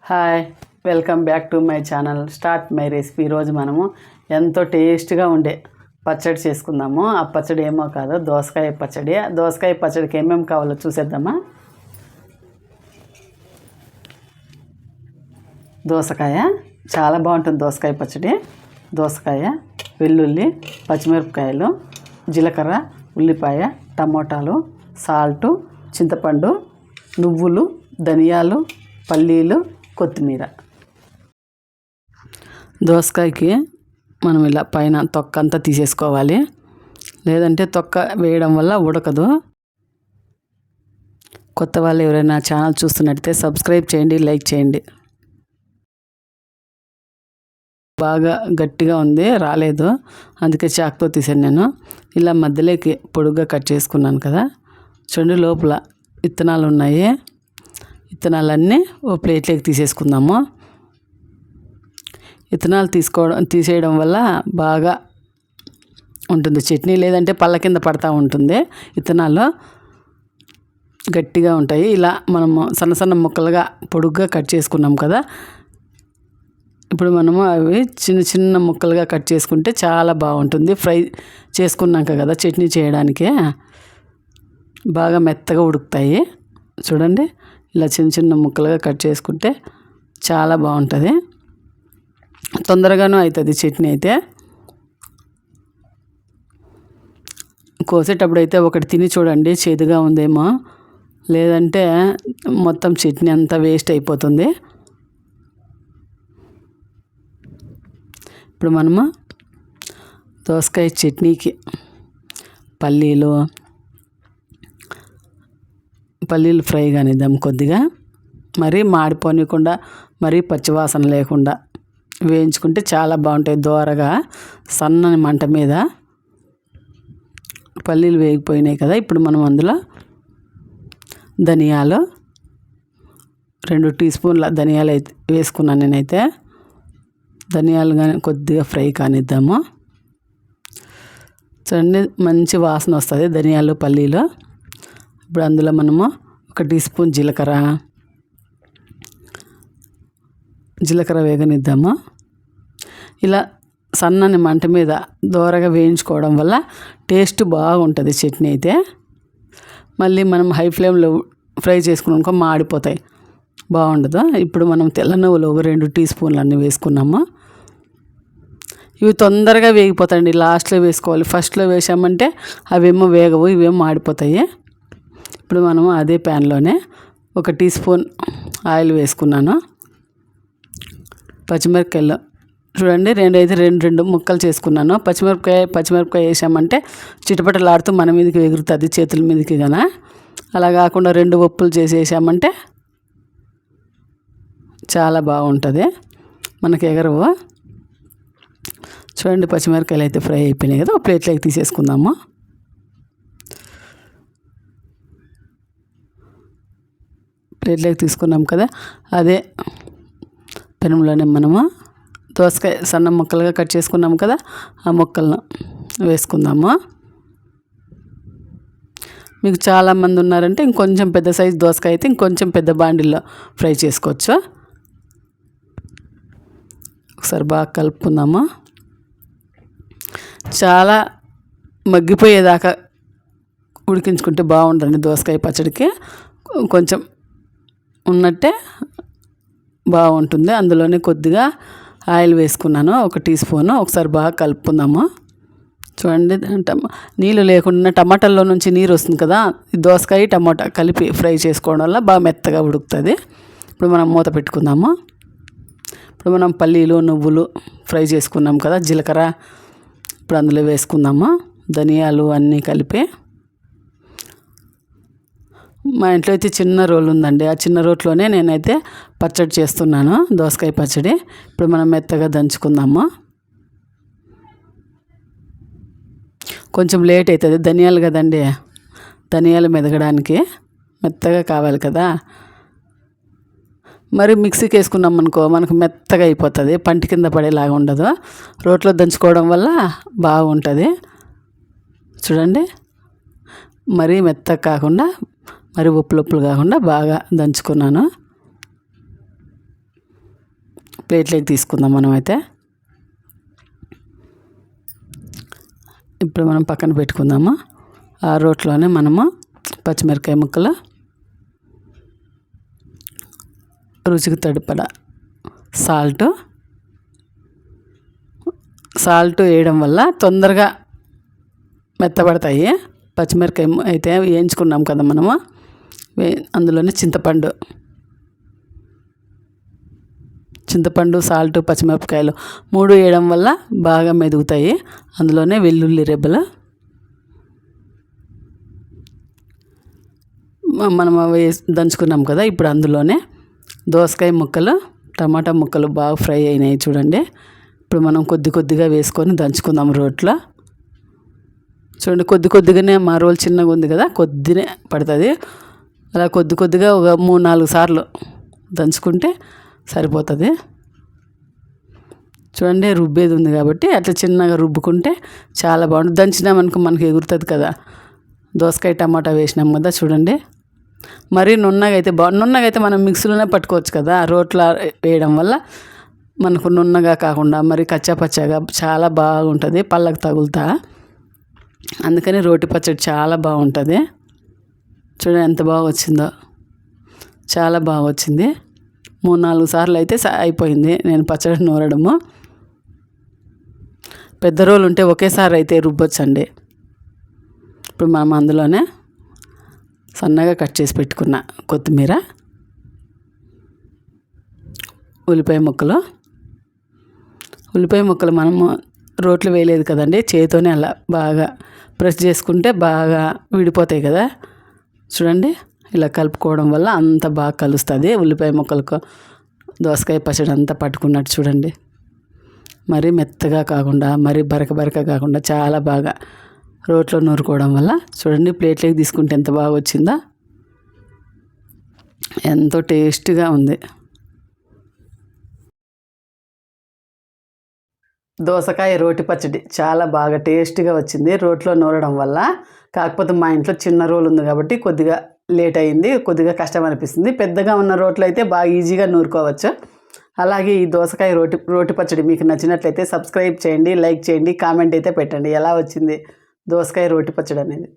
Hi, welcome back to my channel start my recipe. ఈరోజు మనము ఎంతో టేస్ట్గా ఉండే పచ్చడి చేసుకుందాము. ఆ పచ్చడి ఏమో కాదు, దోసకాయ పచ్చడి. దోసకాయ పచ్చడికి ఏమేమి కావాలో చూసేద్దామా. దోసకాయ చాలా బాగుంటుంది. దోసకాయ పచ్చడి, దోసకాయ, వెల్లుల్లి, పచ్చిమిరపకాయలు, జీలకర్ర, ఉల్లిపాయ, టమోటాలు, సాల్టు, చింతపండు, నువ్వులు, ధనియాలు, పల్లీలు, కొత్తిమీర. దోసకాయకి మనం ఇలా పైన తొక్క అంతా తీసేసుకోవాలి, లేదంటే తొక్క వేయడం వల్ల ఉడకదు. కొత్త వాళ్ళు ఎవరైనా ఛానల్ చూస్తున్నట్టయితే సబ్స్క్రైబ్ చేయండి, లైక్ చేయండి. బాగా గట్టిగా ఉంది, రాలేదు, అందుకే చాకుతో తీసాను నేను. ఇలా మధ్యలోకి పొడుగ్గా కట్ చేసుకున్నాను కదా. చూడండి, లోపల విత్తనాలు ఉన్నాయి. విత్తనాలన్నీ ఓ ప్లేట్లోకి తీసేసుకుందాము. విత్తనాలు తీసేయడం వల్ల బాగా ఉంటుంది చట్నీ, లేదంటే పళ్ళ కింద పడతా ఉంటుంది. విత్తనాలు గట్టిగా ఉంటాయి. ఇలా మనము సన్న సన్న ముక్కలుగా పొడుగ్గా కట్ చేసుకున్నాం కదా. ఇప్పుడు మనము అవి చిన్న చిన్న ముక్కలుగా కట్ చేసుకుంటే చాలా బాగుంటుంది. ఫ్రై చేసుకున్నాక కదా చట్నీ చేయడానికి బాగా మెత్తగా ఉడుకుతాయి. చూడండి, ఇలా చిన్న చిన్న ముక్కలుగా కట్ చేసుకుంటే చాలా బాగుంటుంది, తొందరగానూ అవుతుంది చట్నీ. అయితే కోసేటప్పుడు అయితే ఒకటి తిని చూడండి, చేదుగా ఉందేమో, లేదంటే మొత్తం చట్నీ అంతా వేస్ట్ అయిపోతుంది. ఇప్పుడు మనము దోసకాయ చట్నీకి పల్లీలు ఫ్రై కానిద్దాం కొద్దిగా, మరీ మాడిపోనికుండా, మరీ పచ్చివాసన లేకుండా వేయించుకుంటే చాలా బాగుంటాయి. దోరగా సన్నని మంట మీద పల్లీలు వేగిపోయినాయి కదా. ఇప్పుడు మనం అందులో ధనియాలు 2 టీ స్పూన్ల ధనియాలు అయితే వేసుకున్నాను నేనైతే. ధనియాలు కానీ కొద్దిగా ఫ్రై కానిద్దాము. చూడండి, మంచి వాసన వస్తుంది ధనియాలు, పల్లీలు. ఇప్పుడు అందులో మనము 1 టీ స్పూన్ జీలకర్ర వేగనిద్దాము. ఇలా సన్నని మంట మీద దోరగా వేయించుకోవడం వల్ల టేస్ట్ బాగుంటుంది చట్నీ అయితే. మళ్ళీ మనం హై ఫ్లేమ్లో ఫ్రై చేసుకున్నాక మాడిపోతాయి, బాగుండదు. ఇప్పుడు మనం తెల్ల నువ్వులు 2 టీ స్పూన్లు అన్నీ వేసుకున్నాము. ఇవి తొందరగా వేగిపోతాయండి, లాస్ట్లో వేసుకోవాలి. ఫస్ట్లో వేసామంటే అవేమో వేగవు, ఇవేమో మాడిపోతాయి. ఇప్పుడు మనము అదే ప్యాన్లోనే 1 టీ స్పూన్ ఆయిల్ వేసుకున్నాను. పచ్చిమిరపకాయలు చూడండి, రెండు ముక్కలు చేసుకున్నాను. పచ్చిమిరపకాయ వేసామంటే చిటపటలాడుతూ మన మీదకి ఎగురుతుంది, చేతుల మీదకి కన. అలా కాకుండా 2 ఒప్పులు చేసి వేసామంటే చాలా బాగుంటుంది, మనకి ఎగరవు. చూడండి, పచ్చిమిరపకాయలు అయితే ఫ్రై అయిపోయినాయి కదా. ఒక ప్లేట్లోకి తీసేసుకుందాము. ప్లేట్లోకి తీసుకున్నాం కదా, అదే పెనంలోనే మనము దోసకాయ సన్న ముక్కలుగా కట్ చేసుకున్నాము కదా, ఆ ముక్కలను వేసుకుందాము. మీకు చాలామంది ఉన్నారంటే ఇంకొంచెం పెద్ద సైజు దోసకాయ అయితే ఇంకొంచెం పెద్ద బాండిల్లో ఫ్రై చేసుకోవచ్చు. ఒకసారి బాగా కలుపుకుందాము. చాలా మగ్గిపోయేదాకా ఉడికించుకుంటే బాగుంటుంది దోసకాయ పచ్చడికి. కొంచెం ఉన్నట్టే బాగుంటుంది. అందులోనే కొద్దిగా ఆయిల్ వేసుకున్నాను, 1 టీ స్పూను. ఒకసారి బాగా కలుపుకుందాము. చూడండి, నీళ్ళు లేకుండా టమాటాల్లో నుంచి నీరు వస్తుంది కదా, ఈ దోసకాయ టమాటా కలిపి ఫ్రై చేసుకోవడం వల్ల బాగా మెత్తగా ఉడుకుతుంది. ఇప్పుడు మనం మూత పెట్టుకుందాము. ఇప్పుడు మనం పల్లీలు, నువ్వులు ఫ్రై చేసుకున్నాం కదా, జీలకర్ర ఇప్పుడు అందులో వేసుకుందాము. ధనియాలు అన్నీ కలిపి. మా ఇంట్లో అయితే చిన్న రోలు ఉందండి, ఆ చిన్న రోట్లోనే నేనైతే పచ్చడి చేస్తున్నాను, దోసకాయ పచ్చడి. ఇప్పుడు మనం మెత్తగా దంచుకుందాము. కొంచెం లేట్ అవుతుంది, ధనియాలు కదండి, ధనియాలు మెదగడానికి మెత్తగా కావాలి కదా. మరి మిక్సీకి వేసుకున్నాం అనుకో మనకు మెత్తగా అయిపోతుంది, పంటి కింద పడేలాగా ఉండదు. రోట్లో దంచుకోవడం వల్ల బాగుంటుంది. చూడండి, మరీ మెత్తగా కాకుండా, మరి ఉప్పులు కాకుండా బాగా దంచుకున్నాను. ప్లేట్లోకి తీసుకుందాం మనమైతే. ఇప్పుడు మనం పక్కన పెట్టుకుందాము. ఆ రోట్లోనే మనము పచ్చిమిరపకాయ ముక్కలు, రుచికి తడిపడా సాల్ట్ వేయడం వల్ల తొందరగా మెత్తబడతాయి. పచ్చిమిరపకాయ అయితే వేయించుకున్నాం కదా మనము, అందులోనే చింతపండు, సాల్ట్, పచ్చిమిరపకాయలు 3 వేయడం వల్ల బాగా మెదుగుతాయి. అందులోనే వెల్లుల్లి రెబ్బలు మనం దంచుకున్నాం కదా. ఇప్పుడు అందులోనే దోసకాయ ముక్కలు, టమాటా ముక్కలు బాగా ఫ్రై అయినాయి చూడండి. ఇప్పుడు మనం కొద్దిగా వేసుకొని దంచుకుందాం రోట్లో. చూడండి, కొద్దిగానే మా రోల్ చిన్నగా ఉంది కదా, కొద్దినే పడుతుంది. అలా కొద్దిగా ఒక 3-4 సార్లు దంచుకుంటే సరిపోతుంది. చూడండి, రుబ్బేది ఉంది కాబట్టి అట్లా చిన్నగా రుబ్బుకుంటే చాలా బాగుంటుంది. దంచినామనుకో మనకి ఎగురుతుంది కదా. దోసకాయ టమాటా వేసినాం కదా చూడండి. మరీ నున్నగా అయితే మనం మిక్సీలోనే పట్టుకోవచ్చు కదా. రోట్లో వేయడం వల్ల మనకు నున్నగా కాకుండా మరి కచ్చాపచ్చాగా చాలా బాగుంటుంది, పళ్ళకు తగులుతా. అందుకని రోటి పచ్చడి చాలా బాగుంటుంది. చూడండి ఎంత బాగా వచ్చిందో, చాలా బాగా వచ్చింది. 3-4 సార్లు అయితే అయిపోయింది నేను పచ్చడి నూరడము. పెద్ద రోలు ఉంటే ఒకేసారి అయితే రుబ్బొచ్చండి. ఇప్పుడు మనం అందులోనే సన్నగా కట్ చేసి పెట్టుకున్న కొత్తిమీర, ఉల్లిపాయ ముక్కలు మనము రోట్లో వేయలేదు కదండి, చేతితోనే అలా బాగా ప్రెస్ చేసుకుంటే బాగా విడిపోతాయి కదా. చూడండి, ఇలా కలుపుకోవడం వల్ల అంత బాగా కలుస్తుంది. ఉల్లిపాయ ముక్కలకు దోసకాయ పచ్చడి అంతా పట్టుకున్నట్టు చూడండి. మరీ మెత్తగా కాకుండా మరీ బరక కాకుండా చాలా బాగా రోట్లో నూరుకోవడం వల్ల చూడండి, ప్లేట్లోకి తీసుకుంటే ఎంత బాగా వచ్చిందో, ఎంతో టేస్ట్గా ఉంది. దోసకాయ రోటి పచ్చడి చాలా బాగా టేస్ట్గా వచ్చింది రోట్లో నూరడం వల్ల. కాకపోతే మా ఇంట్లో చిన్న రోలు ఉంది కాబట్టి కొద్దిగా లేట్ అయింది, కొద్దిగా కష్టం అనిపిస్తుంది. పెద్దగా ఉన్న రోట్లో అయితే బాగా ఈజీగా నూరుకోవచ్చు. అలాగే ఈ దోసకాయ రోటి పచ్చడి మీకు నచ్చినట్లయితే సబ్స్క్రైబ్ చేయండి, లైక్ చేయండి, కామెంట్ అయితే పెట్టండి ఎలా వచ్చింది దోసకాయ రోటి పచ్చడి అనేది.